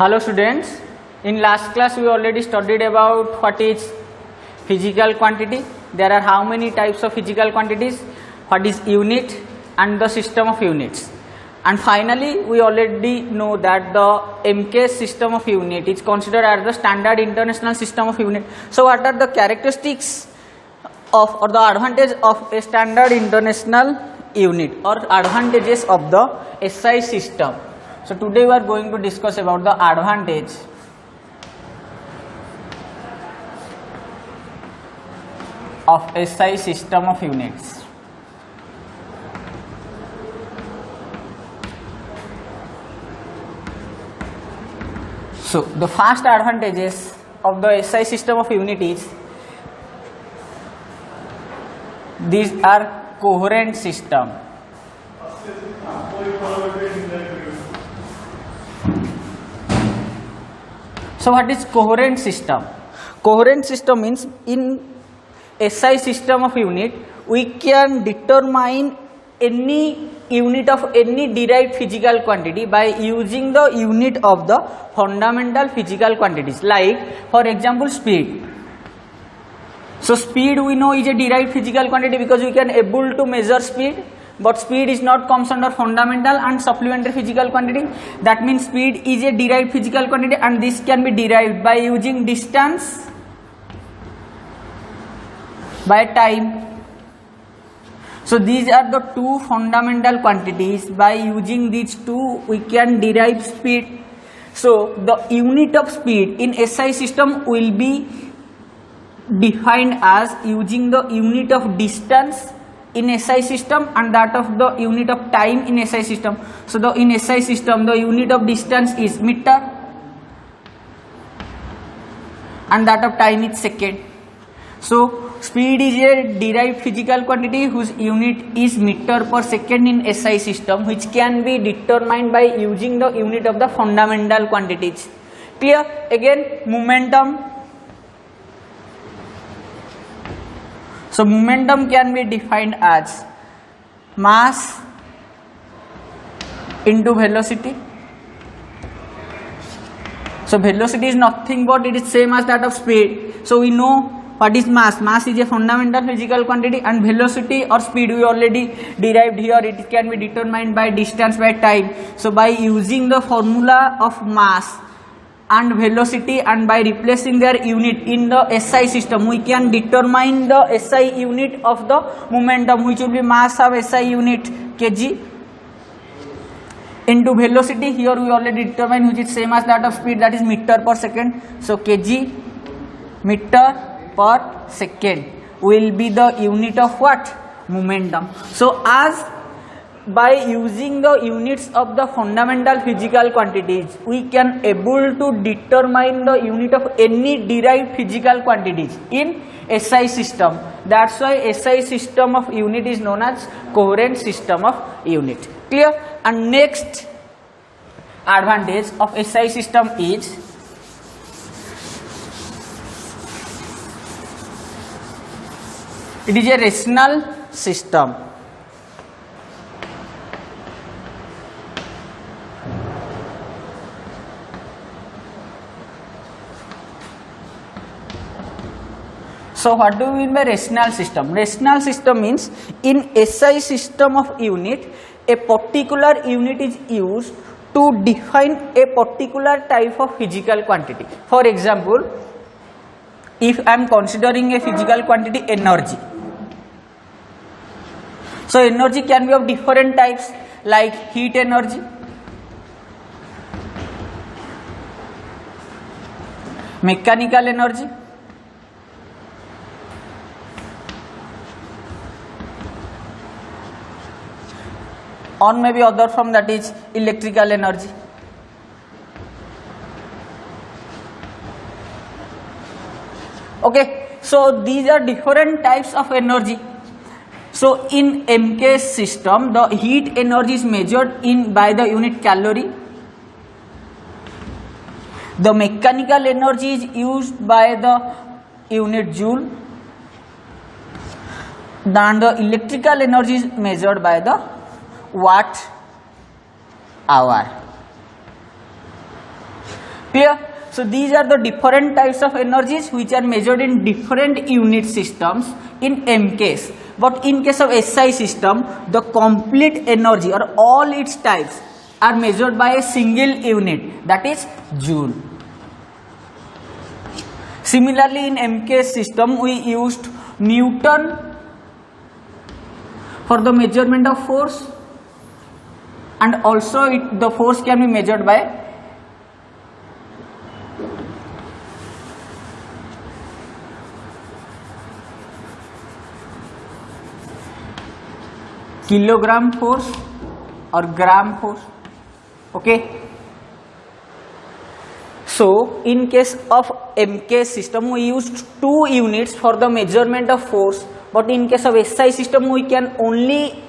Hello students, in last class we already studied about what is physical quantity. There are how many types of physical quantities, what is unit and the system of units. And finally we already know that the MK system of unit is considered as the standard international system of unit. So what are the characteristics of or the advantage of a standard international unit or advantages of the SI system? So today we are going to discuss about the advantage of SI system of units. So the first advantages of the SI system of unit is these are coherent system. So what is coherent system? Coherent system means in SI system of unit we can determine any unit of any derived physical quantity by using the unit of the fundamental physical quantities, like for example speed. So speed we know is a derived physical quantity because we can able to measure speed, but speed is not comes under fundamental and supplementary physical quantity. That means speed is a derived physical quantity and this can be derived by using distance by time. So these are the two fundamental quantities. By using these two we can derive speed. So the unit of speed in SI system will be defined as using the unit of distance in SI system and that of the unit of time in SI system. So the in SI system the unit of distance is meter and that of time is second. So speed is a derived physical quantity whose unit is meter per second in SI system, which can be determined by using the unit of the fundamental quantities. Clear? Again, momentum. So momentum can be defined as mass into velocity. So velocity is nothing but it is same as that of speed. So we know what is mass. Mass is a fundamental physical quantity and velocity or speed we already derived here. It can be determined by distance by time. So by using the formula of mass and velocity and by replacing their unit in the SI system we can determine the SI unit of the momentum, which will be mass of SI unit kg into velocity. Here we already determine which is same as that of speed, that is meter per second. So kg meter per second will be the unit of what? Momentum. So as by using the units of the fundamental physical quantities we can able to determine the unit of any derived physical quantities in SI system. That's why SI system of unit is known as coherent system of unit. Clear? And next advantage of SI system is it is a rational system. So what do we mean by rational system? Rational system means in SI system of unit a particular unit is used to define a particular type of physical quantity. For example, if I am considering a physical quantity energy, so energy can be of different types like heat energy, mechanical energy, or maybe other form, that is electrical energy. Okay, so these are different types of energy. So in MK system the heat energy is measured in by the unit calorie. The mechanical energy is used by the unit joule. Then the electrical energy is measured by the watt hour. Clear? So these are the different types of energies which are measured in different unit systems in M case. But in case of SI system, the complete energy or all its types are measured by a single unit, that is joule. Similarly, in M case system, we used Newton for the measurement of force, and also the force can be measured by kilogram force or gram force. Okay. So in case of MK system, we used 2 units for the measurement of force, but in case of SI system, we can only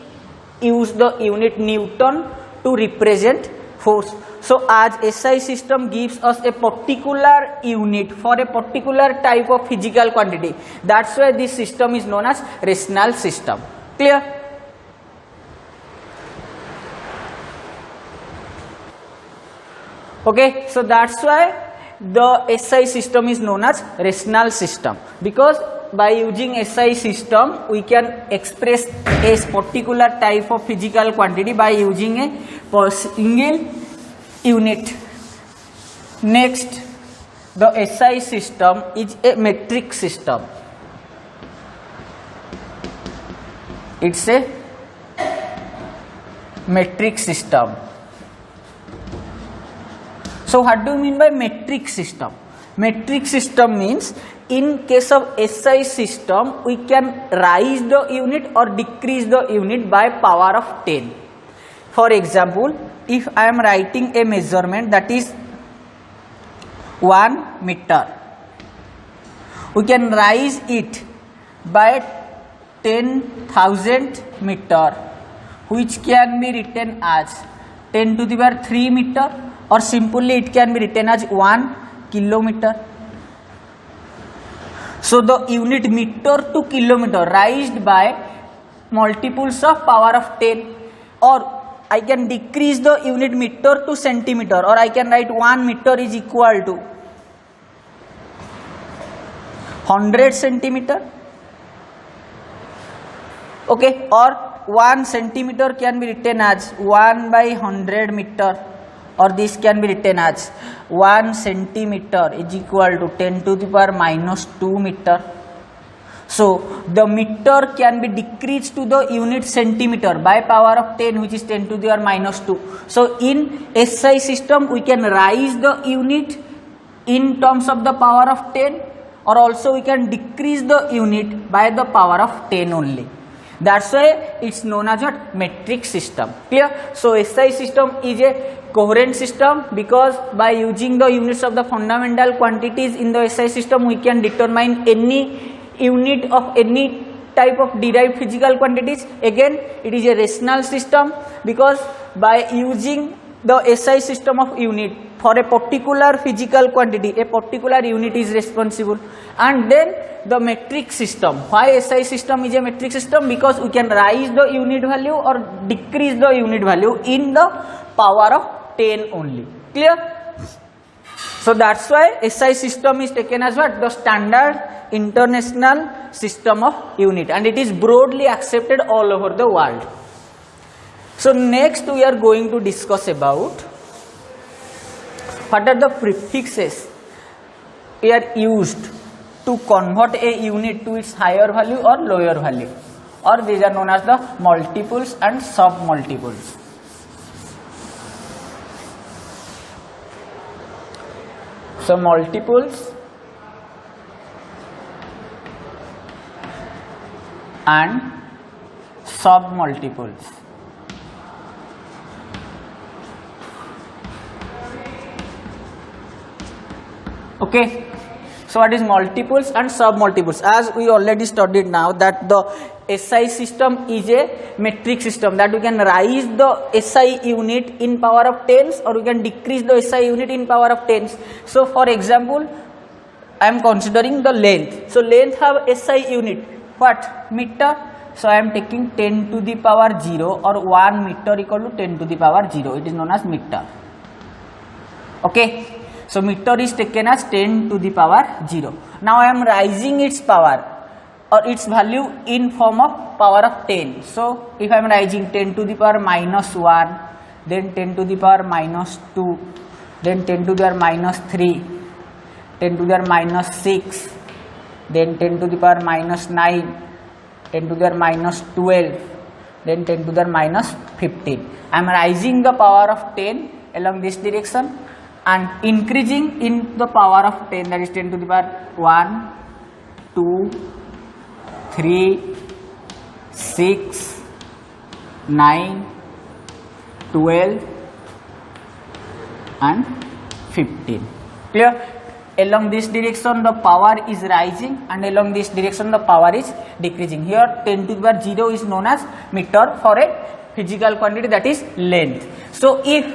use the unit Newton to represent force. So as SI system gives us a particular unit for a particular type of physical quantity, that's why this system is known as rational system. Clear? Okay, so that's why the SI system is known as rational system, because by using SI system we can express a particular type of physical quantity by using a single unit. Next, the SI system is a metric system. It's a metric system. So what do you mean by metric system? Metric system means in case of SI system, we can raise the unit or decrease the unit by power of 10. For example, if I am writing a measurement that is 1 meter, we can raise it by 10,000 meter, which can be written as 10 to the power 3 meter, or simply it can be written as 1 kilometer. So the unit meter to kilometer raised by multiples of power of 10, or I can decrease the unit meter to centimeter, or I can write 1 meter is equal to 100 centimeter. Okay, or 1 centimeter can be written as 1 by 100 meter, or this can be written as 1 centimeter is equal to 10 to the power minus 2 meter. So the meter can be decreased to the unit centimeter by power of 10, which is 10 to the power minus 2. So in SI system we can raise the unit in terms of the power of 10, or also we can decrease the unit by the power of 10 only. That's why it's known as a metric system. Clear? So SI system is a coherent system, because by using the units of the fundamental quantities in the SI system we can determine any unit of any type of derived physical quantities. Again, it is a rational system, because by using the SI system of unit for a particular physical quantity, a particular unit is responsible. And then the metric system. Why SI system is a metric system? Because we can raise the unit value or decrease the unit value in the power of 10 only. Clear? So that's why SI system is taken as what? The standard international system of unit, and it is broadly accepted all over the world. So next we are going to discuss about what are the prefixes we are used to convert a unit to its higher value or lower value, or these are known as the multiples and sub-multiples. So multiples and sub-multiples. Okay, so what is multiples and sub-multiples? As we already studied now that the SI system is a metric system, that we can raise the SI unit in power of tens, or we can decrease the SI unit in power of tens. So for example, I am considering the length. So length have SI unit, what? Meter. So I am taking 10 to the power 0, or 1 meter equal to 10 to the power 0. It is known as meter. Okay. So meter is taken as 10 to the power 0. Now I am raising its power or its value in form of power of 10. So if I am raising 10 to the power minus 1, then 10 to the power minus 2, then 10 to the power minus 3, 10 to the power minus 6, then 10 to the power minus 9, 10 to the power minus 12, then 10 to the power minus 15. I am raising the power of 10 along this direction and increasing in the power of 10, that is 10 to the power 1, 2, 3, 6, 9, 12 and 15. Clear? Along this direction the power is rising and along this direction the power is decreasing. Here 10 to the power 0 is known as meter for a physical quantity, that is length. So if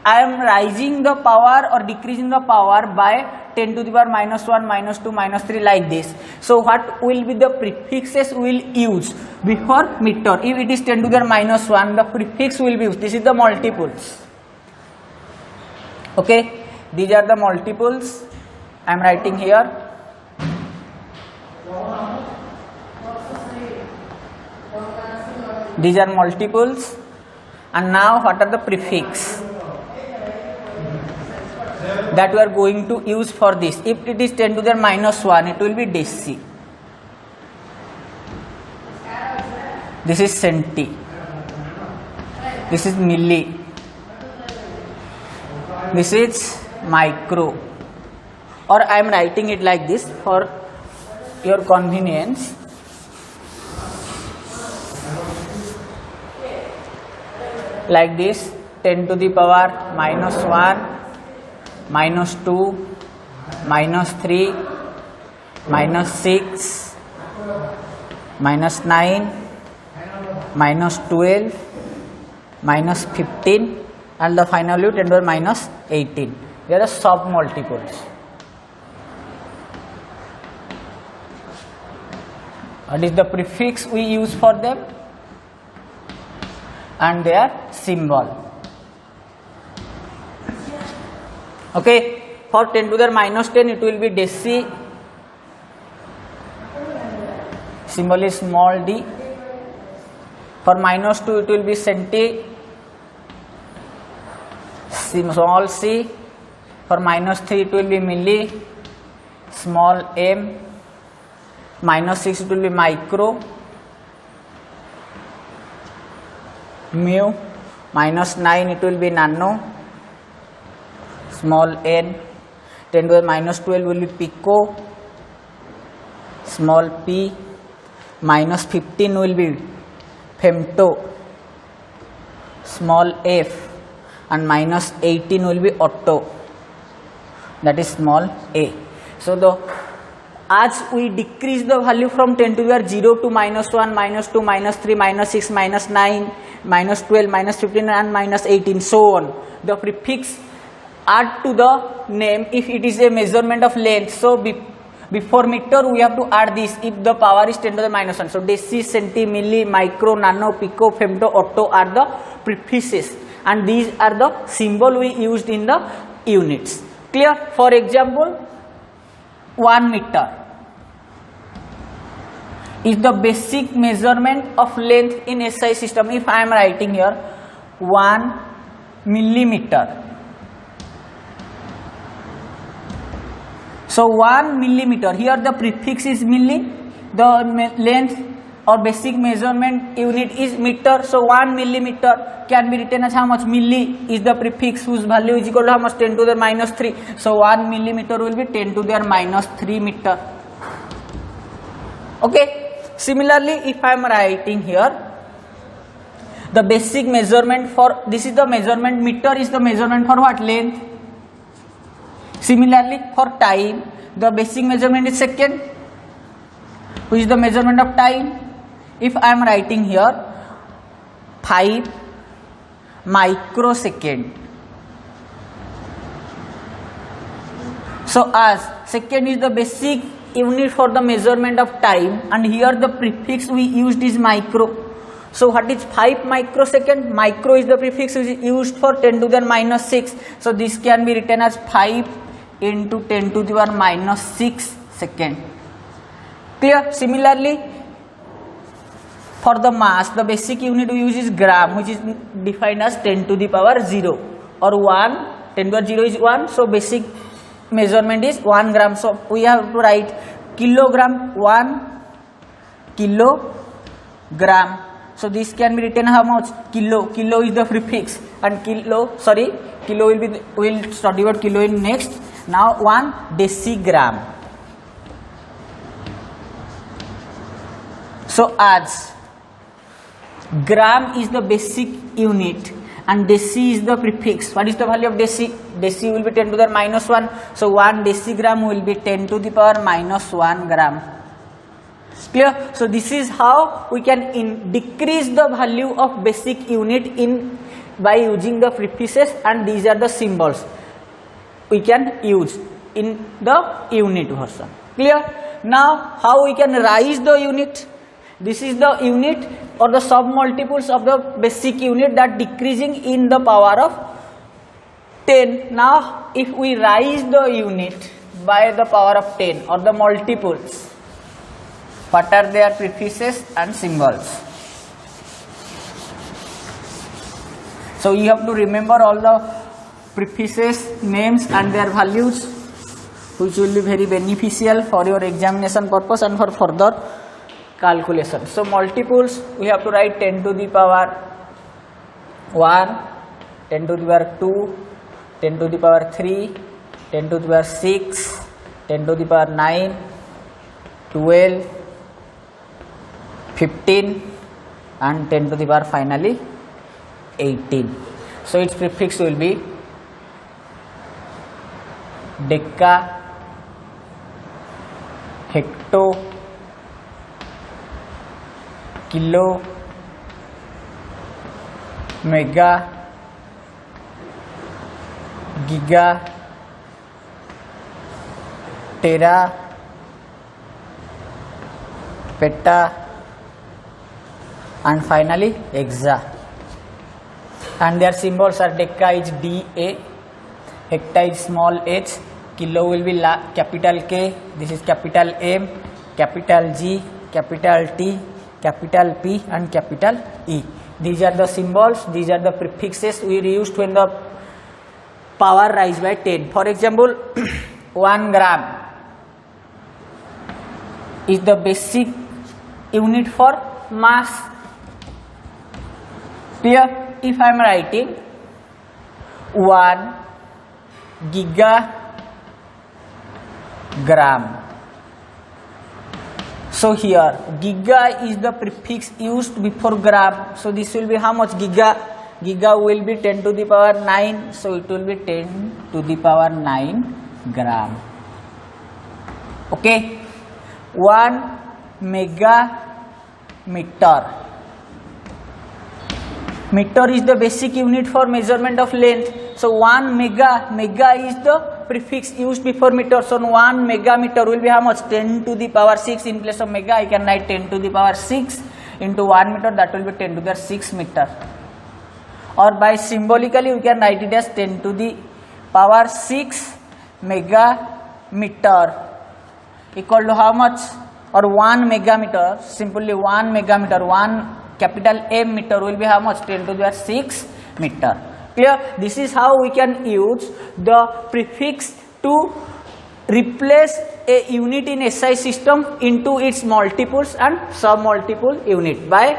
I am rising the power or decreasing the power by 10 to the power minus 1, minus 2, minus 3 like this. So what will be the prefixes we will use before meter? If it is 10 to the power minus 1, the prefix will be used. This is the multiples. Okay, these are the multiples. I am writing here. These are multiples. And now what are the prefix that we are going to use for this? If it is 10 to the minus 1, it will be deci. This is centi. This is milli. This is micro. Or I am writing it like this for your convenience. Like this, 10 to the power minus 1, minus 2, minus 3, minus 6, minus 9, minus 12, minus 15 and the final value 10 to the power minus 18. They are the sub multiples. What is the prefix we use for them and their symbol? Okay, for 10 to the power minus 10 it will be deci, symbol is small d. For minus 2 it will be centi, small c. For minus 3 it will be milli, small m. Minus 6 it will be micro, mu. Minus 9 it will be nano, small n. 10 to the minus 12 will be pico, small p. Minus 15 will be femto, small f. And minus 18 will be otto, that is small a. So as we decrease the value from 10 to the power 0 to minus 1, minus 2, minus 3, minus 6, minus 9, minus 12, minus 15 and minus 18, so on, the prefix add to the name if it is a measurement of length. So before meter we have to add this if the power is 10 to the minus 1. So deci, centi, milli, micro, nano, pico, femto, otto are the prefixes and these are the symbol we used in the units. Clear? For example, 1 meter is the basic measurement of length in SI system. If I am writing here 1 millimeter, so 1 millimeter, here the prefix is milli, the length or basic measurement unit is meter. So 1 millimeter can be written as how much? Milli is the prefix whose value is equal to how much? 10 to the minus 3. So 1 millimeter will be 10 to the minus 3 meter. Okay. Similarly, if I am writing here the basic measurement for, this is the measurement, meter is the measurement for what? Length. Similarly, for time, the basic measurement is second, which is the measurement of time. If I am writing here 5 microsecond, so as second is the basic unit for the measurement of time and here the prefix we used is micro. So what is 5 microsecond? Micro is the prefix which is used for 10 to the minus 6. So this can be written as 5 into 10 to the power minus 6 second. Clear? Similarly, for the mass, the basic unit we use is gram, which is defined as 10 to the power 0 or 1. 10 to the power 0 is 1, so basic measurement is 1 gram. So we have to write kilogram, 1 kilogram. So this can be written how much? Kilo. Kilo is the prefix, and kilo will be, we will study about kilo in next. Now 1 decigram. So as gram is the basic unit and deci is the prefix. What is the value of deci? Deci will be 10 to the power minus 1. So 1 decigram will be 10 to the power minus 1 gram. Clear? So this is how we can decrease the value of basic unit by using the prefixes, and these are the symbols we can use in the unit version. Clear? Now how we can raise the unit? This is the unit or the submultiples of the basic unit that decreasing in the power of 10. Now if we raise the unit by the power of 10 or the multiples, what are their prefixes and symbols? So you have to remember all the prefixes, names and their values, which will be very beneficial for your examination purpose and for further calculation. So multiples, we have to write 10 to the power 1, 10 to the power 2, 10 to the power 3, 10 to the power 6, 10 to the power 9, 12, 15 and 10 to the power finally 18. So its prefix will be deca, hecto, kilo, mega, giga, tera, peta and finally hexa. And their symbols are deca is DA, hecta is small h, kilo will be capital K, this is capital M, capital G, capital T, capital P and capital E. These are the symbols, these are the prefixes we used when the power rise by 10. For example, 1 gram is the basic unit for mass. Here if I am writing 1 gigagram, so here giga is the prefix used before gram, so this will be how much? Giga will be 10 to the power 9, so it will be 10 to the power 9 gram. Okay, 1 megameter. Meter is the basic unit for measurement of length. So 1 mega is the prefix used before meter. So 1 megameter will be how much? 10 to the power 6. In place of mega, I can write 10 to the power 6 into 1 meter. That will be 10 to the 6 meter. Or by symbolically, we can write it as 10 to the power 6 megameter equal to how much? Or 1 megameter. Simply 1 megameter. 1 capital M meter will be how much? 10 to the 6 meter. Clear? This is how we can use the prefix to replace a unit in SI system into its multiples and sub-multiple unit by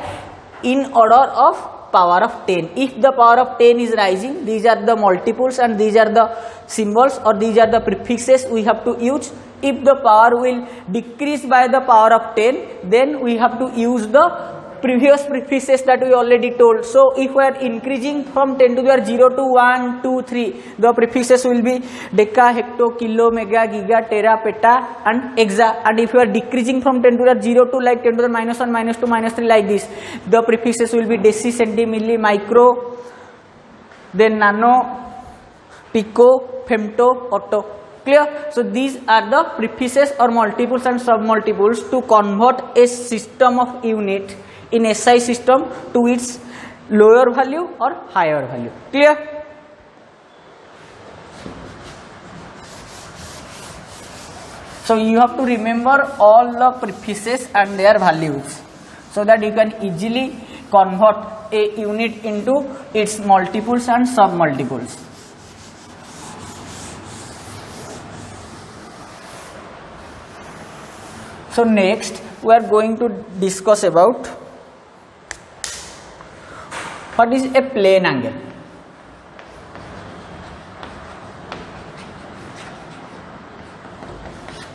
in order of power of 10. If the power of 10 is rising, these are the multiples and these are the symbols or these are the prefixes we have to use. If the power will decrease by the power of 10, then we have to use the previous prefixes that we already told. So if we are increasing from 10 to the power 0 to 1, 2, 3, the prefixes will be deca, hecto, kilo, mega, giga, tera, peta and hexa. And if you are decreasing from 10 to the power 0 to like 10 to the minus 1, minus 2, minus 3 like this, the prefixes will be deci, centi, milli, micro, then nano, pico, femto, otto. Clear? So these are the prefixes or multiples and sub-multiples to convert a system of unit in SI system to its lower value or higher value. Clear? So you have to remember all the prefixes and their values so that you can easily convert a unit into its multiples and submultiples. So next we are going to discuss about what is a plane angle.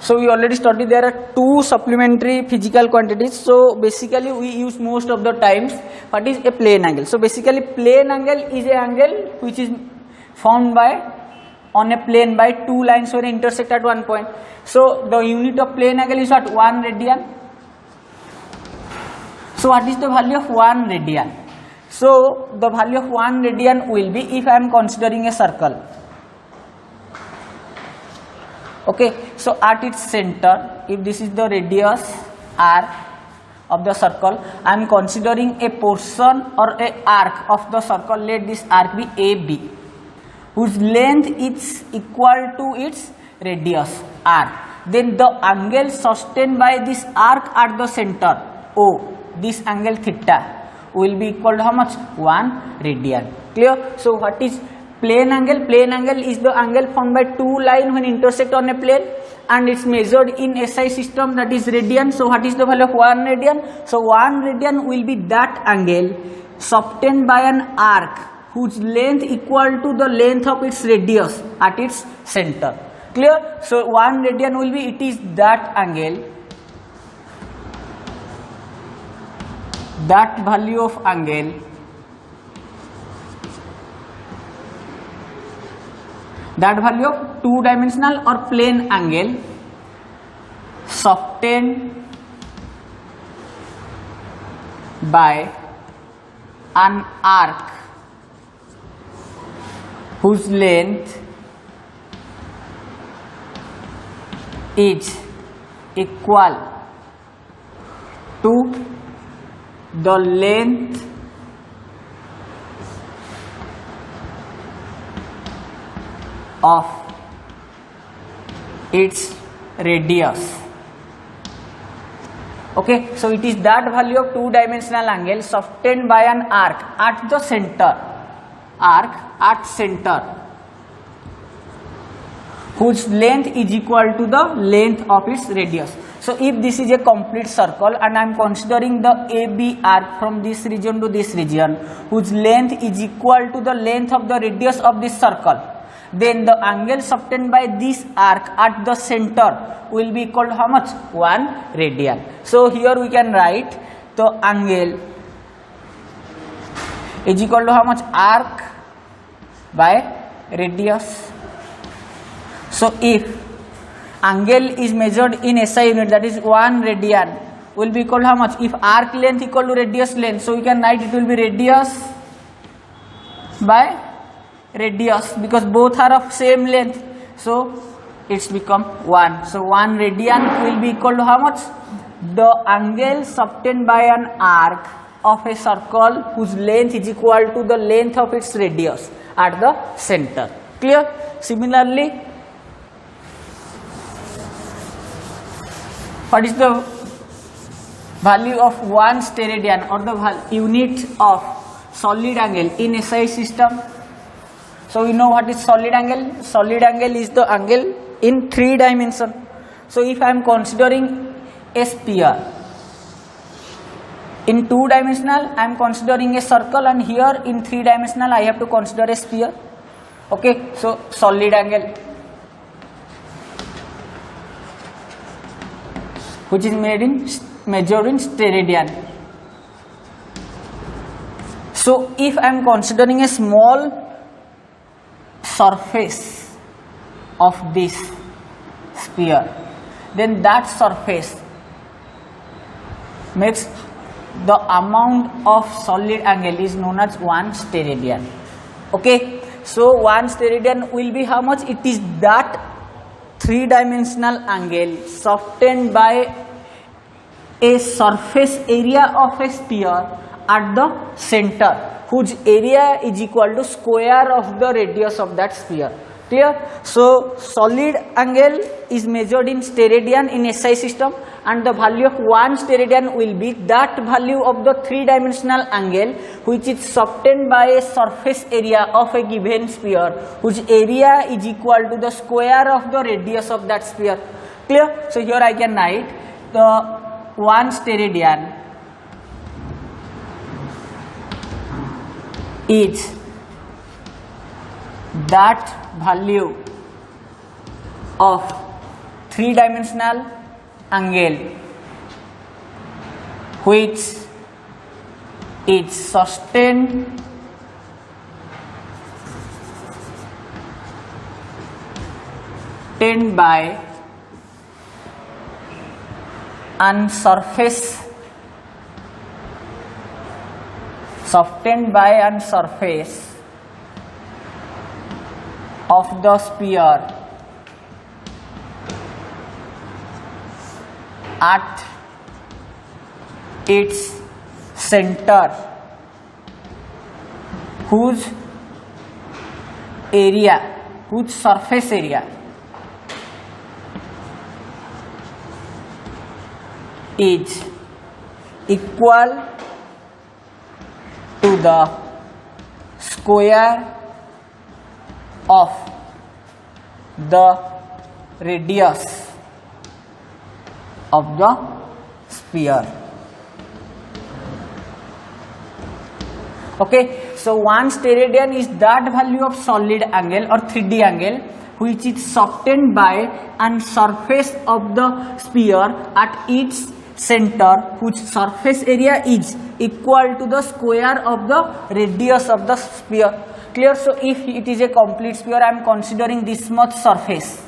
So we already studied there are two supplementary physical quantities. So basically we use most of the times what is a plane angle. So basically plane angle is a angle which is formed by on a plane by two lines when intersect at one point. So the unit of plane angle is what? 1 radian. So what is the value of 1 radian? So the value of 1 radian will be, if I am considering a circle. Okay, so at its center, if this is the radius r of the circle, I am considering a portion or a arc of the circle. Let this arc be AB, whose length is equal to its radius r. Then the angle sustained by this arc at the center O, this angle theta, will be equal to how much? 1 radian. Clear? So what is plane angle? Plane angle is the angle formed by two lines when intersect on a plane, and it's measured in SI system, that is radian. So what is the value of 1 radian? So 1 radian will be that angle subtended by an arc whose length equal to the length of its radius at its center. Clear? So 1 radian will be, it is that angle, that value of angle that value of two-dimensional or plane angle subtended by an arc whose length is equal to the length of its radius. Okay, so it is that value of two-dimensional angle subtended by an arc at the center, whose length is equal to the length of its radius. So if this is a complete circle and I am considering the AB arc from this region to this region, whose length is equal to the length of the radius of this circle, then the angle subtended by this arc at the center will be equal to how much? 1 radian. So here we can write the angle is equal to how much? Arc by radius. So if angle is measured in SI unit, that is 1 radian, will be equal to how much? If arc length equal to radius length, so we can write it will be radius by radius, because both are of same length, so it's become 1. So 1 radian will be equal to how much? The angle subtended by an arc of a circle whose length is equal to the length of its radius at the center. Clear? Similarly, what is the value of 1 steradian or the unit of solid angle in SI system? So we know what is solid angle. Solid angle is the angle in 3 dimensions. So if I am considering a sphere in 2 dimensional, I am considering a circle, and here in 3 dimensional I have to consider a sphere. Okay, so solid angle, which is measured in steradian. So if I am considering a small surface of this sphere, then that surface makes the amount of solid angle is known as 1 steradian. Okay, so 1 steradian will be how much? It is that 3-dimensional angle subtended by a surface area of a sphere at the center, whose area is equal to square of the radius of that sphere. Clear? So solid angle is measured in steradian in SI system, and the value of 1 steradian will be that value of the 3-dimensional angle which is subtended by a surface area of a given sphere, whose area is equal to the square of the radius of that sphere. Clear? So here I can write the 1 steradian is that value of 3-dimensional angle which is sustained by an surface of the sphere at its center, whose surface area is equal to the square of the radius of the sphere. Okay, so 1 steradian is that value of solid angle or 3D angle which is subtended by an surface of the sphere at its center, whose surface area is equal to the square of the radius of the sphere. Clear? So if it is a complete sphere, I am considering this much surface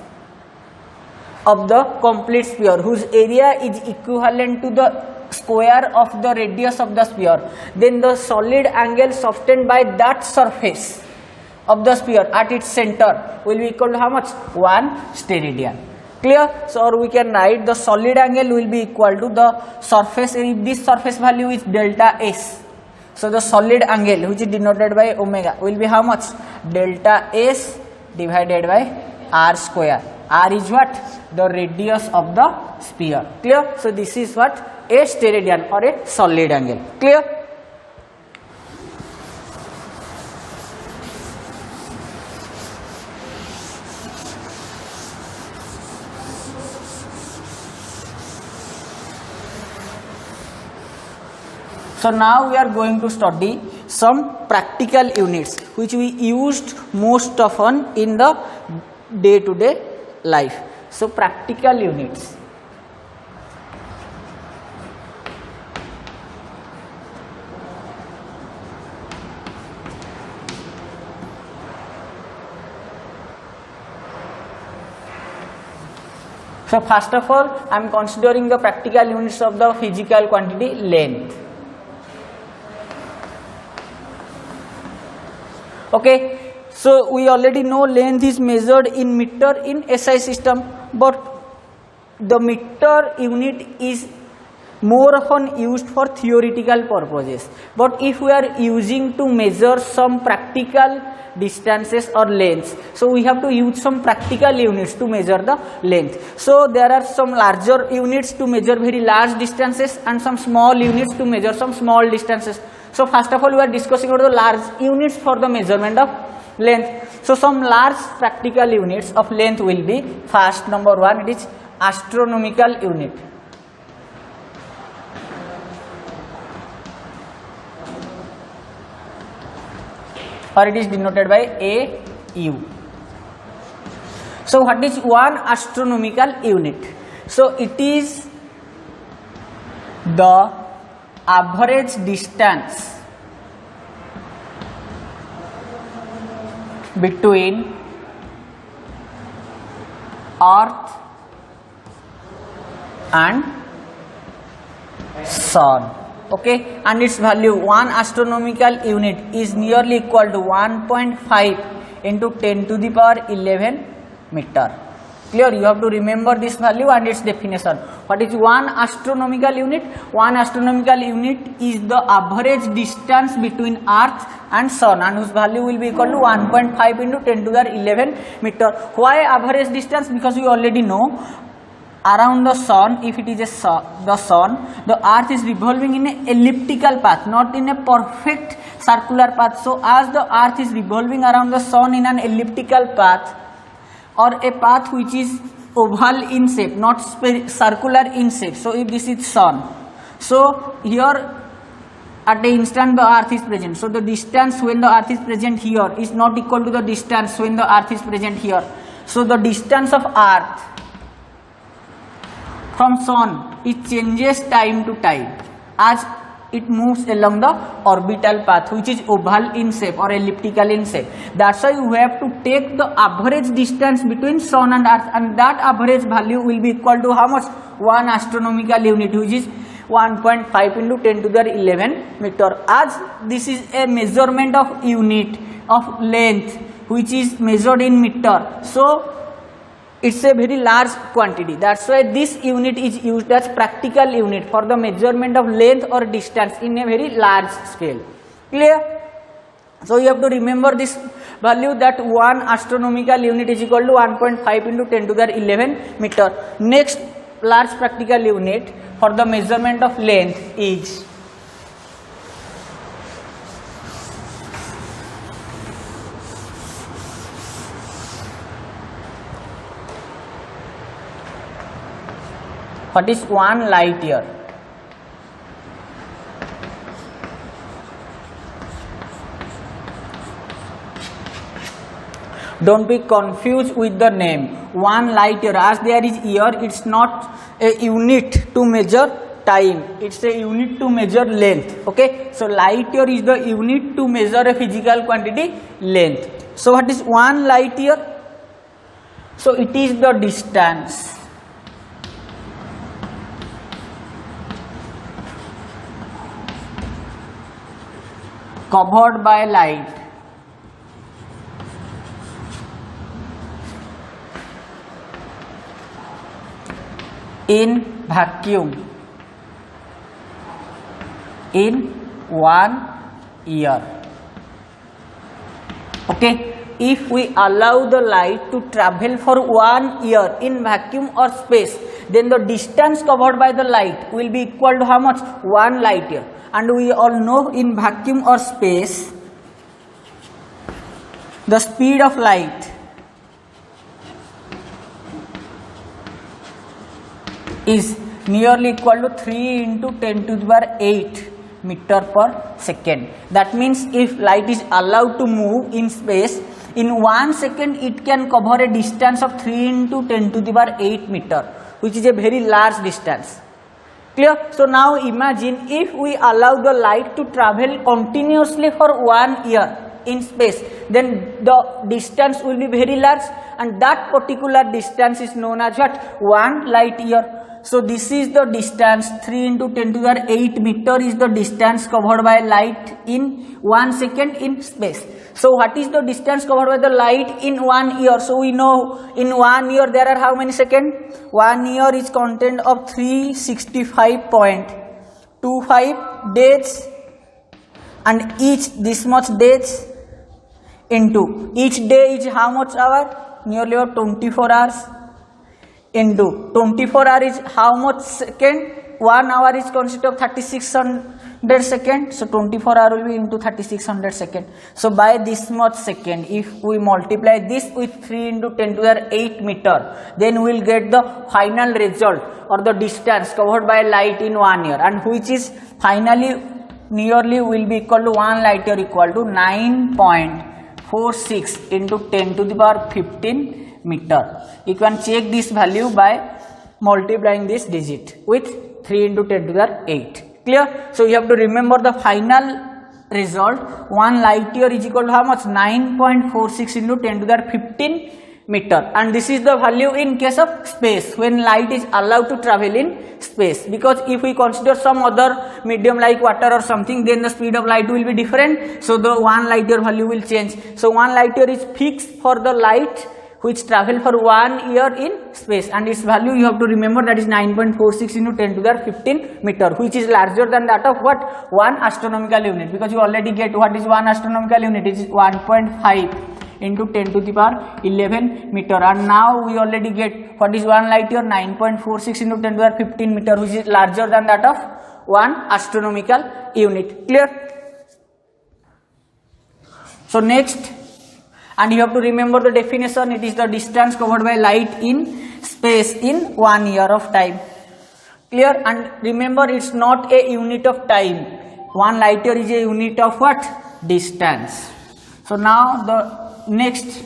of the complete sphere whose area is equivalent to the square of the radius of the sphere, then the solid angle sustained by that surface of the sphere at its center will be equal to how much? 1 steradian. Clear? So or we can write the solid angle will be equal to the surface, if this surface value is delta S. So the solid angle which is denoted by omega will be how much? Delta S divided by r square. R is what? The radius of the sphere. Clear? So this is what? A steradian or a solid angle. Clear? So now we are going to study some practical units which we used most often in the day-to-day life. So practical units. So first of all, I am considering the practical units of the physical quantity length. Okay, so we already know length is measured in meter in SI system, but the meter unit is more often used for theoretical purposes. But if we are using to measure some practical distances or lengths, so we have to use some practical units to measure the length. So there are some larger units to measure very large distances and some small units to measure some small distances. So first of all, we are discussing about the large units for the measurement of length. So some large practical units of length will be, first number 1, it is astronomical unit. Or it is denoted by AU. So what is 1 astronomical unit? So it is the average distance between Earth and Sun. Okay, and its value 1 astronomical unit is nearly equal to 1.5 into 10 to the power 11 meter. Clear? You have to remember this value and its definition. What is 1 astronomical unit? 1 astronomical unit is the average distance between Earth and Sun, and whose value will be equal to 1.5 into 10 to the 11 meter. Why average distance? Because we already know around the Sun, if it is the Sun, the Earth is revolving in an elliptical path, not in a perfect circular path. So as the Earth is revolving around the Sun in an elliptical path, or a path which is oval in shape, not circular in shape. So if this is Sun, so here at the instant the Earth is present, so the distance when the Earth is present here is not equal to the distance when the Earth is present here. So the distance of Earth from Sun, it changes time to time as it moves along the orbital path, which is oval in shape or elliptical in shape. That's why you have to take the average distance between Sun and Earth, and that average value will be equal to how much? 1 astronomical unit, which is 1.5 into 10 to the 11 meter. As this is a measurement of unit of length which is measured in meter, so it's a very large quantity. That's why this unit is used as practical unit for the measurement of length or distance in a very large scale. Clear? So you have to remember this value, that 1 astronomical unit is equal to 1.5 into 10 to the 11 meter. Next large practical unit for the measurement of length is what is 1 light year. Don't be confused with the name. 1 light year, as there is year, it's not a unit to measure time, it's a unit to measure length. Okay, so light year is the unit to measure a physical quantity, length. So what is 1 light year? So it is the distance covered by light in vacuum in 1 year. Okay, if we allow the light to travel for 1 year in vacuum or space, then the distance covered by the light will be equal to how much? 1 light year. And we all know in vacuum or space, the speed of light is nearly equal to 3 into 10 to the power 8 meter per second. That means if light is allowed to move in space, in 1 second it can cover a distance of 3 into 10 to the power 8 meter, which is a very large distance. Clear? So now imagine if we allow the light to travel continuously for 1 year in space, then the distance will be very large, and that particular distance is known as what? 1 light year. So this is the distance, 3 into 10 to the power 8 meter is the distance covered by light in 1 second in space. So what is the distance covered by the light in 1 year? So we know in 1 year there are how many seconds? 1 year is content of 365.25 days, and each this much days into each day is how much hour? Nearly 24 hours. Into 24 hours is how much second? 1 hour is consist of 3600 seconds. So 24 hour will be into 3600 seconds. So by this much second, if we multiply this with 3 into 10 to the 8 meter, then we will get the final result or the distance covered by light in 1 year, and which is finally nearly will be equal to 1 light year equal to 9.46 into 10 to the power 15 meter. You can check this value by multiplying this digit with 3 into 10 to the 8. Clear? So you have to remember the final result. 1 light year is equal to how much? 9.46 into 10 to the 15 meter. And this is the value in case of space, when light is allowed to travel in space. Because if we consider some other medium like water or something, then the speed of light will be different. So the 1 light year value will change. So 1 light year is fixed for the light which travel for 1 year in space, and its value you have to remember, that is 9.46 into 10 to the 15 meter, which is larger than that of what? 1 astronomical unit, because you already get what is 1 astronomical unit. It is 1.5 into 10 to the power 11 meter, and now we already get what is 1 light year, 9.46 into 10 to the 15 meter, which is larger than that of 1 astronomical unit. Clear? So next, and you have to remember the definition, it is the distance covered by light in space in 1 year of time. Clear? And remember, it's not a unit of time. 1 light year is a unit of what? Distance. So now the next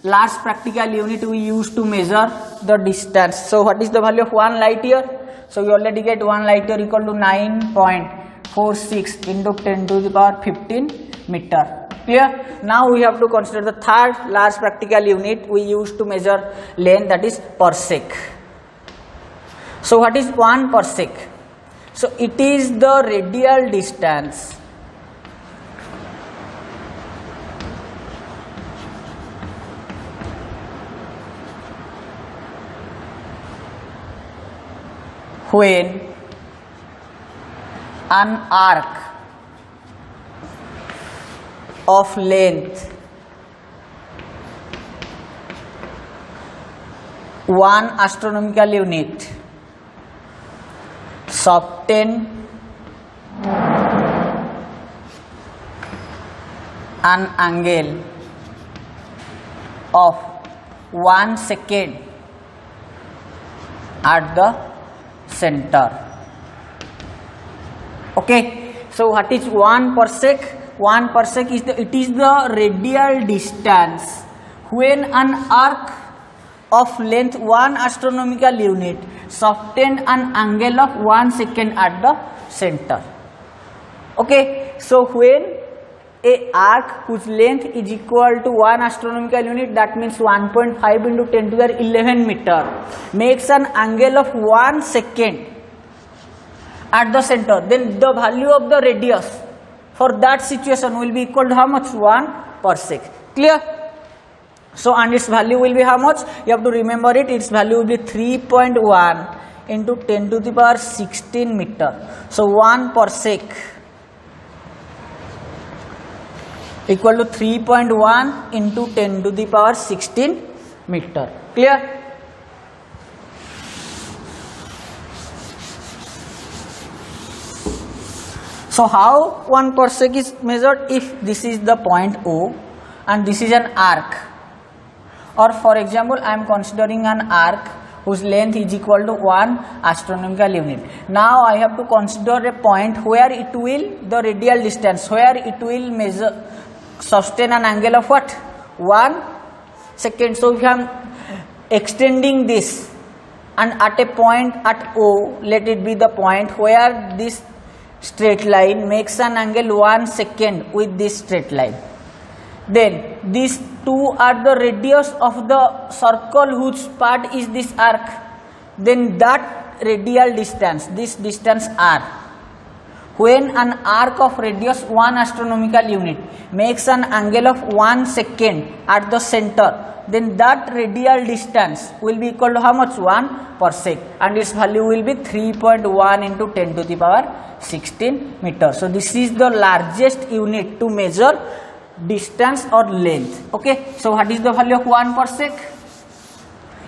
last practical unit we use to measure the distance. So what is the value of 1 light year? So you already get 1 light year equal to 9.46 into 10 to the power 15 meter. Clear? Now we have to consider the third last practical unit we use to measure length, that is parsec. So what is 1 parsec? So it is the radial distance when an arc of length 1 astronomical unit subtend an angle of 1 second at the center. Okay, so what is 1 parsec? 1 parsec is the radial distance when an arc of length 1 astronomical unit subtend an angle of 1 second at the center. Okay, so when a arc whose length is equal to 1 astronomical unit, that means 1.5 into 10 to the 11 meter, makes an angle of 1 second at the center, then the value of the radius for that situation will be equal to how much? 1 parsec. Clear? So and its value will be how much? You have to remember it. Its value will be 3.1 into 10 to the power 16 meter. So 1 parsec equal to 3.1 into 10 to the power 16 meter. Clear? So how 1 parsec is measured? If this is the point O and this is an arc, or for example I am considering an arc whose length is equal to 1 astronomical unit. Now I have to consider a point where it will, the radial distance, where it will measure, sustain an angle of what? 1 second. So if I am extending this, and at a point at O, let it be the point where this straight line makes an angle 1 second with this straight line, then these two are the radius of the circle whose part is this arc, then that radial distance, this distance r, when an arc of radius 1 astronomical unit makes an angle of 1 second at the center, then that radial distance will be equal to how much? 1 parsec, and its value will be 3.1 into 10 to the power 16 meter. So this is the largest unit to measure distance or length. Okay, so what is the value of 1 parsec?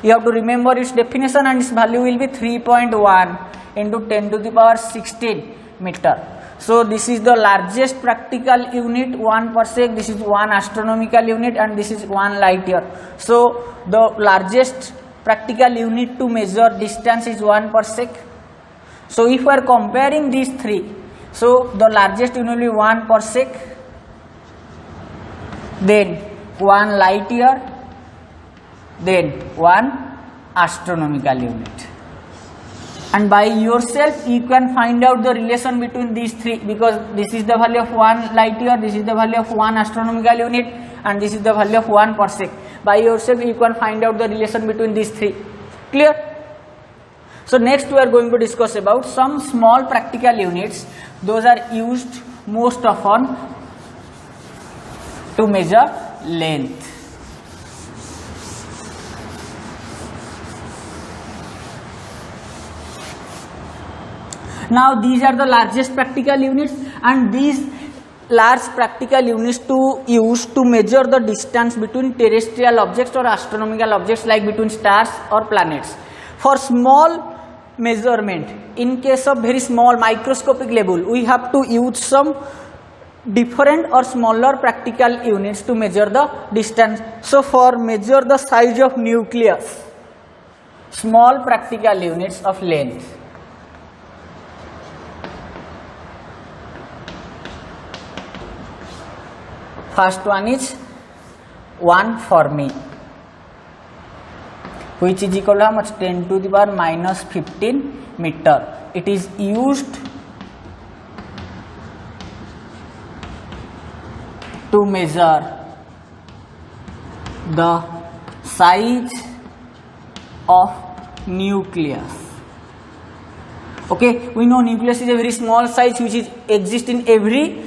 You have to remember its definition, and its value will be 3.1 into 10 to the power 16 meter. So this is the largest practical unit, 1 parsec. This is 1 astronomical unit, and this is 1 light year. So the largest practical unit to measure distance is 1 parsec. So if we are comparing these three, so the largest unit will be 1 parsec, then 1 light year, then 1 astronomical unit. And by yourself you can find out the relation between these three, because this is the value of 1 light year, this is the value of 1 astronomical unit, and this is the value of 1 parsec. By yourself you can find out the relation between these three. Clear? So next we are going to discuss about some small practical units. Those are used most often to measure length. Now these are the largest practical units, and these large practical units to use to measure the distance between terrestrial objects or astronomical objects, like between stars or planets. For small measurement, in case of very small microscopic level, we have to use some different or smaller practical units to measure the distance. So for measure the size of nucleus, small practical units of length. First one is 1 Fermi, which is equal to how much? 10 to the power minus 15 meter. It is used to measure the size of nucleus. Okay, we know nucleus is a very small size which is exist in every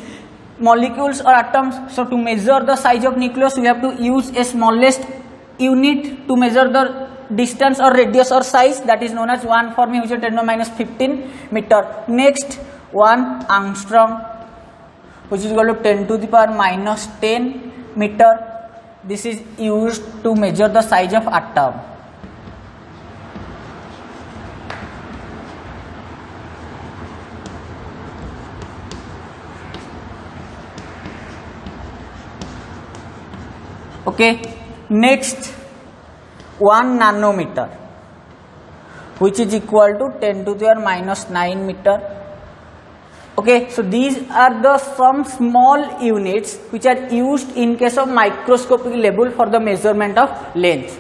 molecules or atoms. So to measure the size of nucleus, we have to use a smallest unit to measure the distance or radius or size, that is known as 1 Fermi, which is 10 to the minus 15 meter. Next, 1 angstrom, which is equal to 10 to the power minus 10 meter. This is used to measure the size of atom. Okay, next 1 nanometer, which is equal to 10 to the power minus 9 meter. Okay, so these are the some small units which are used in case of microscopic level for the measurement of length.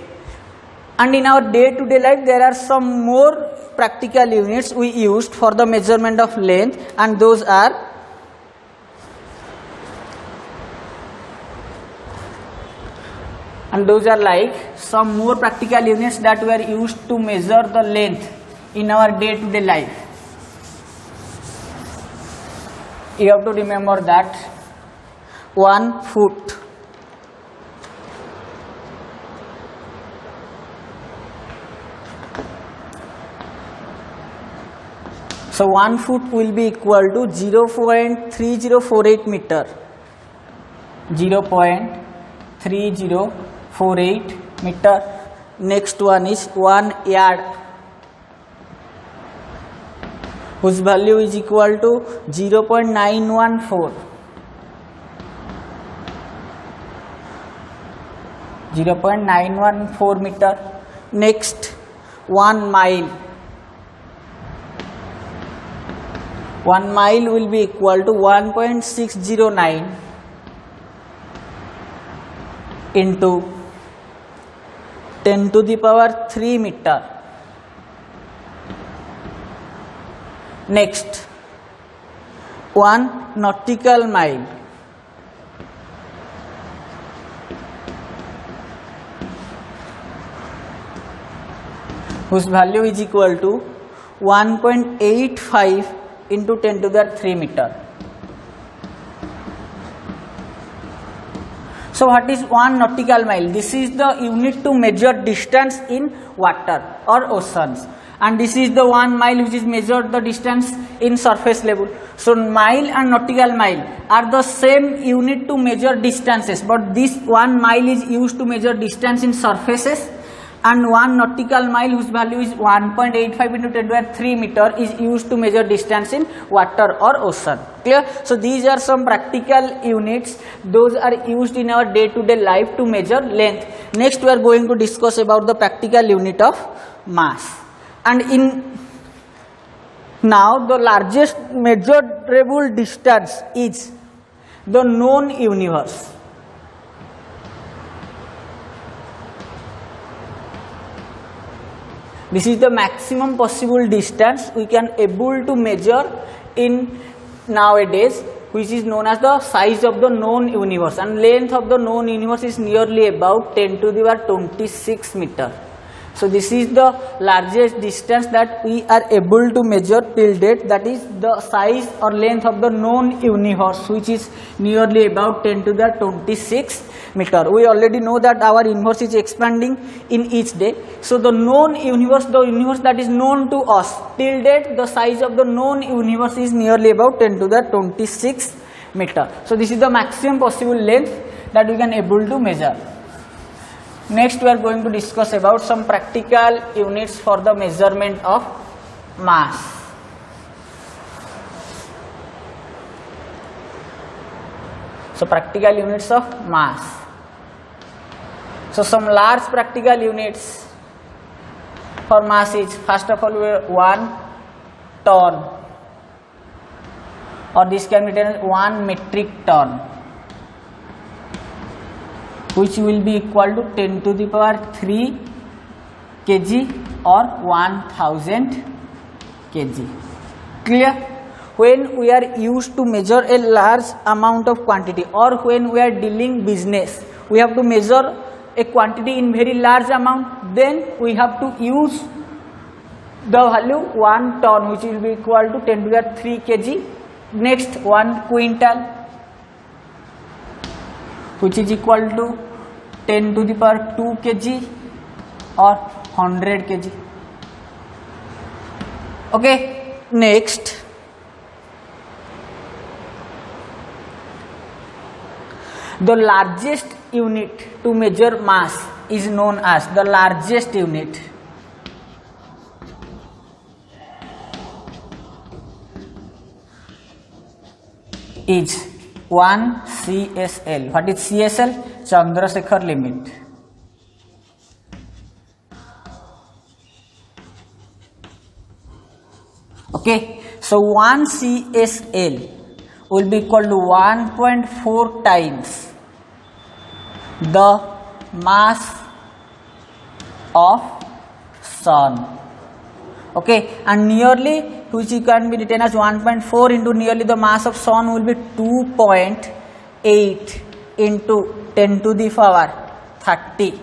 And in our day-to-day life, there are some more practical units we used for the measurement of length, and those are like some more practical units that were used to measure the length in our day-to-day life. You have to remember that 1 foot, so 1 foot will be equal to 0.3048 meter. 0.3048 meter. Next one is 1 yard, whose value is equal to 0.914. 0.914 meter. Next, 1 mile. 1 mile will be equal to 1.609 into 10 to the power 3 meter. Next, 1 nautical mile. Whose value is equal to 1.85 into 10 to the 3 meter. So what is 1 nautical mile? This is the unit to measure distance in water or oceans, and this is the 1 mile which is measured the distance in surface level. So mile and nautical mile are the same unit to measure distances, but this 1 mile is used to measure distance in surfaces, and 1 nautical mile, whose value is 1.85 into 10 to the 3 meter, is used to measure distance in water or ocean. Clear? So these are some practical units. Those are used in our day-to-day life to measure length. Next, we are going to discuss about the practical unit of mass. And in now the largest measurable distance is the known universe. This is the maximum possible distance we can able to measure in nowadays, which is known as the size of the known universe, and length of the known universe is nearly about 10 to the power 26 meter. So this is the largest distance that we are able to measure till date, that is the size or length of the known universe, which is nearly about 10 to the 26 meter. We already know that our universe is expanding in each day. So the known universe, the universe that is known to us till date, the size of the known universe is nearly about 10 to the 26 meter. So this is the maximum possible length that we can able to measure. Next we are going to discuss about some practical units for the measurement of mass. So practical units of mass. So some large practical units for mass is, first of all, 1 ton, or this can be written as 1 metric ton, which will be equal to 10 to the power 3 kg or 1000 kg. Clear? When we are used to measure a large amount of quantity, or when we are dealing business, we have to measure a quantity in very large amount, then we have to use the value 1 ton, which will be equal to 10 to the 3 kg. Next, 1 quintal, which is equal to 10 to the power 2 kg or 100 kg. Okay, next, the largest unit to measure mass is known as, the largest unit is 1 CSL. What is CSL? Chandrasekhar limit. Okay, so 1 CSL will be equal to 1.4 times the mass of sun. Okay, and nearly, which you can be written as 1.4 into nearly the mass of sun, will be 2.8 into 10 to the power 30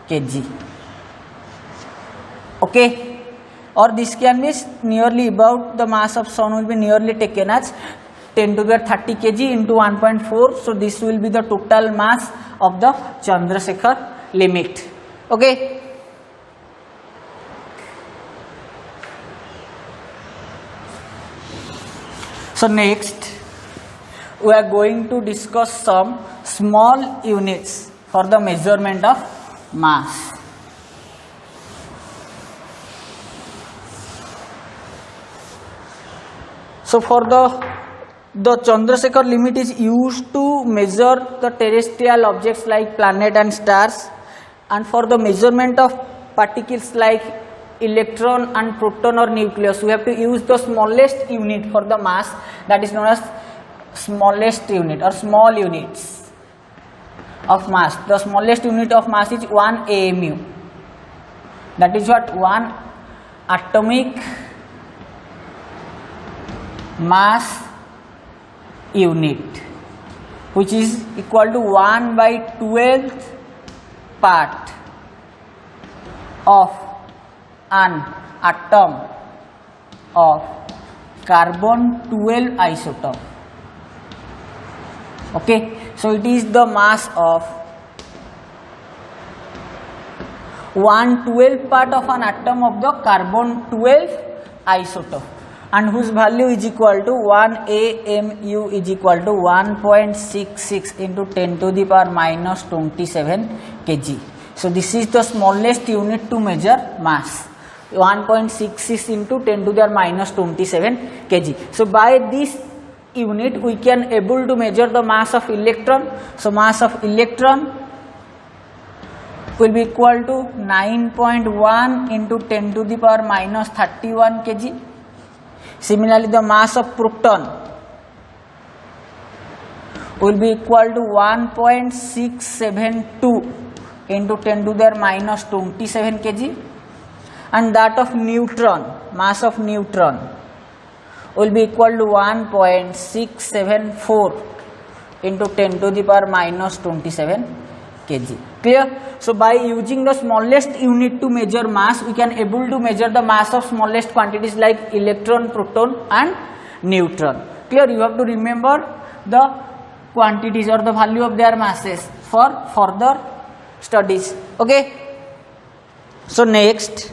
kg. Okay, or this can be nearly about the mass of sun will be nearly taken as 10 to the 30 kg into 1.4. So this will be the total mass of the Chandrasekhar limit. Okay. So next we are going to discuss some small units for the measurement of mass. So for the Chandrasekhar limit is used to measure the terrestrial objects like planet and stars, and for the measurement of particles like electron and proton or nucleus, we have to use the smallest unit for the mass, that is known as smallest unit or small units of mass. The smallest unit of mass is 1 AMU, that is what, 1 atomic mass unit, which is equal to 1/12th part of an atom of carbon 12 isotope. Okay, so it is the mass of 1/12th part of an atom of the carbon 12 isotope, and whose value is equal to 1 AMU is equal to 1.66 into 10 to the power minus 27 kg. So this is the smallest unit to measure mass, 1.66 into 10 to the power minus 27 kg. So by this unit we can able to measure the mass of electron. So mass of electron will be equal to 9.1 into 10 to the power minus 31 kg. Similarly, the mass of proton will be equal to 1.672 into 10 to the minus 27 kg, and that of neutron, mass of neutron will be equal to 1.674 into 10 to the power minus 27 kg. Clear? So by using the smallest unit to measure mass, we can able to measure the mass of smallest quantities like electron, proton and neutron. Clear? You have to remember the quantities or the value of their masses for further studies. Okay. So next,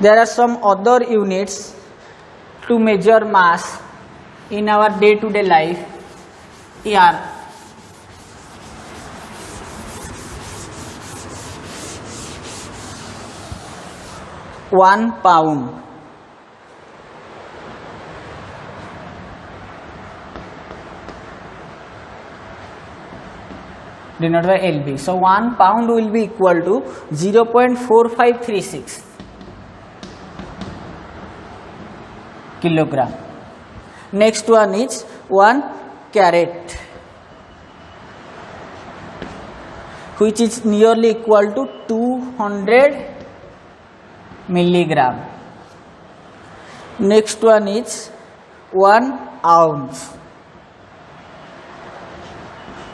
there are some other units to measure mass in our day-to-day life. Here, 1 pound. Denoted by LB. So 1 pound will be equal to 0.4536 kilogram. Next one is 1 carat, which is nearly equal to 200 milligram. Next one is 1 ounce,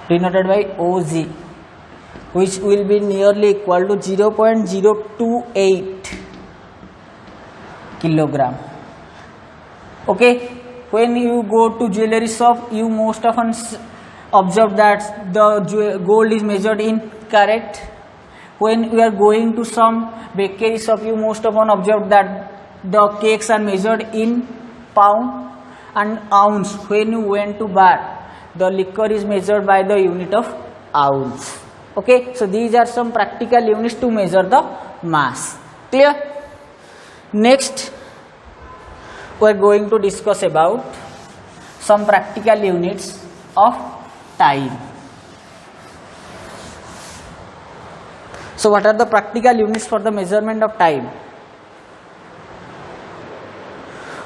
denoted by OZ, which will be nearly equal to 0.028 kilogram. Okay, when you go to jewelry shop, you most often observe that the gold is measured in carat. When we are going to some bakery shop, you most often observe that the cakes are measured in pound and ounce. When you went to bar, the liquor is measured by the unit of ounce. Okay, so these are some practical units to measure the mass. Clear? Next, we are going to discuss about some practical units of time. So what are the practical units for the measurement of time?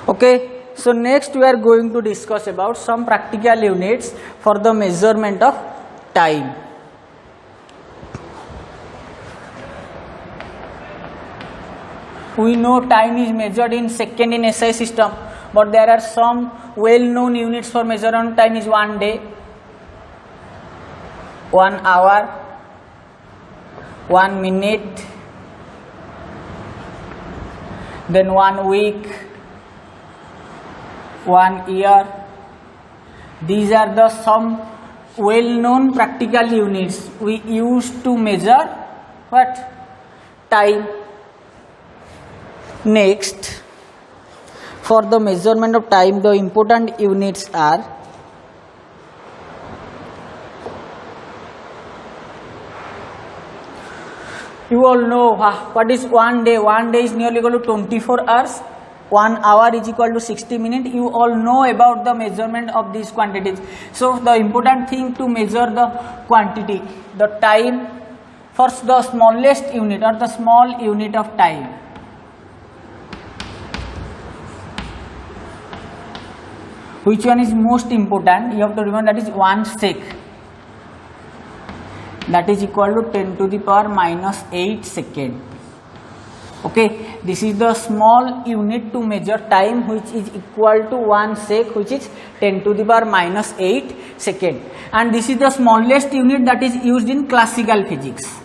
Okay, so next we are going to discuss about some practical units for the measurement of time. We know time is measured in second in SI system, but there are some well-known units for measurement of time is 1 day, 1 hour, 1 minute, then 1 week, 1 year. These are the some well-known practical units we use to measure what? Time. Next, for the measurement of time, the important units are you all know what is 1 day. 1 day is nearly equal to 24 hours. 1 hour is equal to 60 minutes. You all know about the measurement of these quantities. So the important thing to measure the quantity, the time for the smallest unit or the small unit of time. Which one is most important? You have to remember that is 1 sec. That is equal to 10 to the power minus 8 second. Okay, this is the small unit to measure time, which is equal to 1 sec, which is 10 to the power minus 8 second. And this is the smallest unit that is used in classical physics.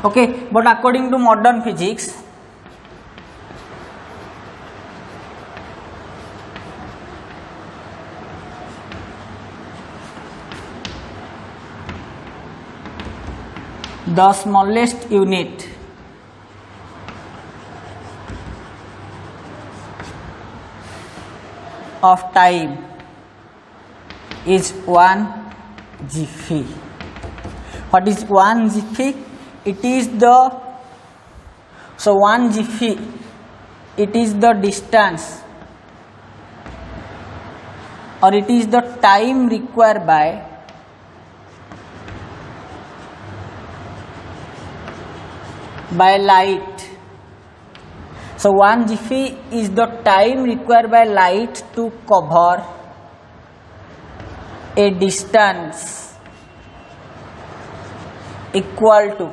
Okay, but according to modern physics, the smallest unit of time is 1 jiffy. What is 1 jiffy? It is the 1 jiffy, it is the distance or it is the time required by light. So 1 jiffy is the time required by light to cover a distance equal to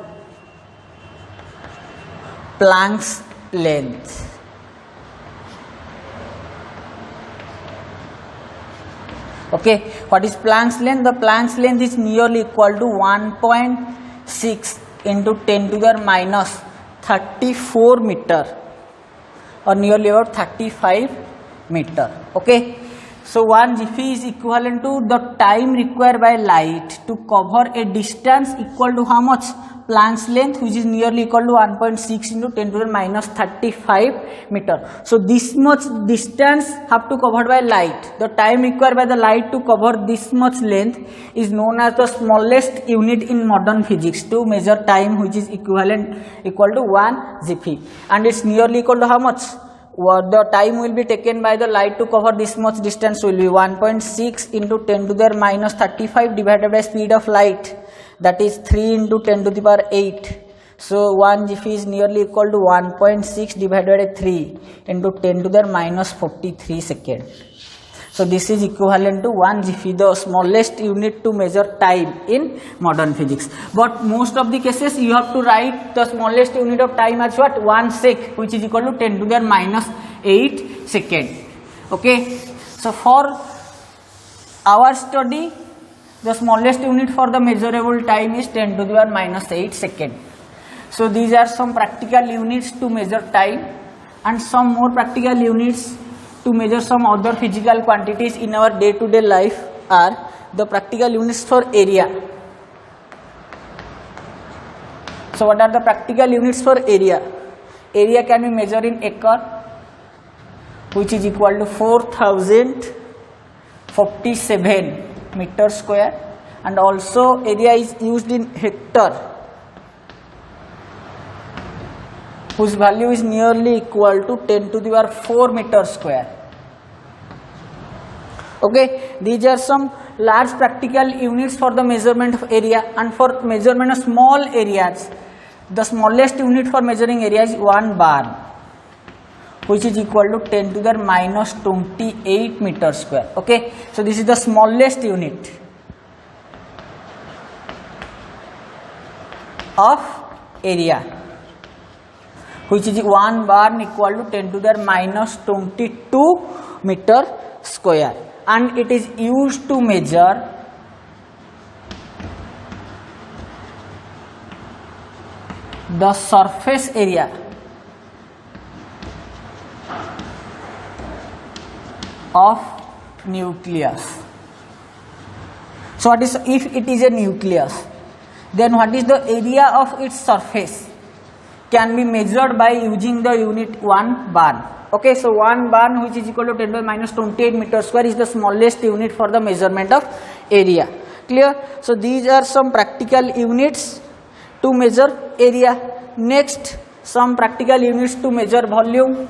Planck's length. Okay, what is Planck's length? The Planck's length is nearly equal to 1.6 into 10 to the minus 34 meter, or nearly about 35 meter. Okay, so 1 GP is equivalent to the time required by light to cover a distance equal to how much? Planck's length, which is nearly equal to 1.6 into 10 to the minus 35 meter. So this much distance have to covered by light. The time required by the light to cover this much length is known as the smallest unit in modern physics to measure time, which is equal to 1 GP, and it's nearly equal to how much? The time will be taken by the light to cover this much distance will be 1.6 into 10 to the minus 35 divided by speed of light, that is 3 into 10 to the power 8. So 1 GP is nearly equal to 1.6 divided by 3 into 10 to the minus 43 second. So this is equivalent to 1 GP, the smallest unit to measure time in modern physics. But most of the cases you have to write the smallest unit of time as what? 1 sec, which is equal to 10 to the minus 8 second. Okay, so for our study, the smallest unit for the measurable time is 10 to the minus 8 second. So these are some practical units to measure time, and some more practical units to measure some other physical quantities in our day-to-day life are the practical units for area. So what are the practical units for area? Area can be measured in acre, which is equal to 4047 meter square, and also area is used in hectare, whose value is nearly equal to 10 to the power 4 meter square. Okay, these are some large practical units for the measurement of area, and for measurement of small areas, the smallest unit for measuring area is 1 bar, which is equal to 10 to the minus 28 meter square. Okay, so this is the smallest unit of area, which is 1 bar equal to 10 to the minus 22 meter square, and it is used to measure the surface area of nucleus. So what is, if it is a nucleus, then what is the area of its surface can be measured by using the unit 1 bar. Okay, so 1 bar, which is equal to 10 to the minus 28 meter square, is the smallest unit for the measurement of area. Clear? So these are some practical units to measure area. Next, some practical units to measure volume.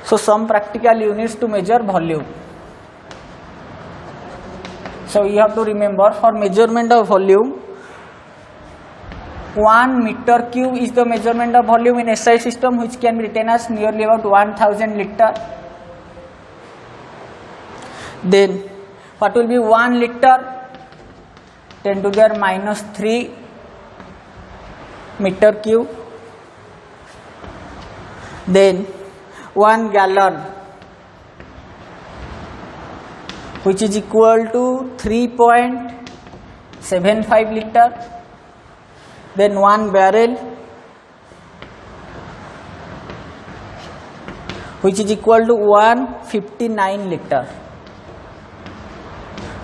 So some practical units to measure volume. So you have to remember, for measurement of volume, 1 meter cube is the measurement of volume in SI system, which can be written as nearly about 1000 liter. Then what will be 1 liter? 10 to the minus 3 meter cube. Then 1 gallon, which is equal to 3.75 liter. Then 1 barrel, which is equal to 159 liter.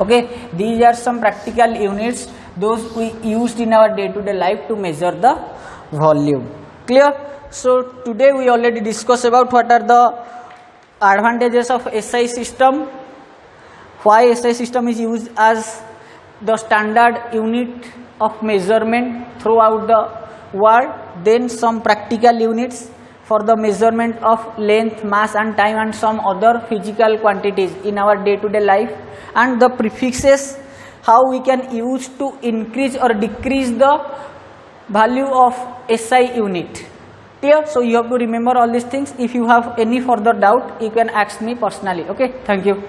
Okay, these are some practical units, those we used in our day-to-day life to measure the volume. Clear? So today we already discussed about what are the advantages of SI system, why SI system is used as the standard unit of measurement throughout the world, then some practical units for the measurement of length, mass and time, and some other physical quantities in our day-to-day life, and the prefixes, how we can use to increase or decrease the value of SI unit. Clear? So you have to remember all these things. If you have any further doubt, you can ask me personally. Okay, thank you.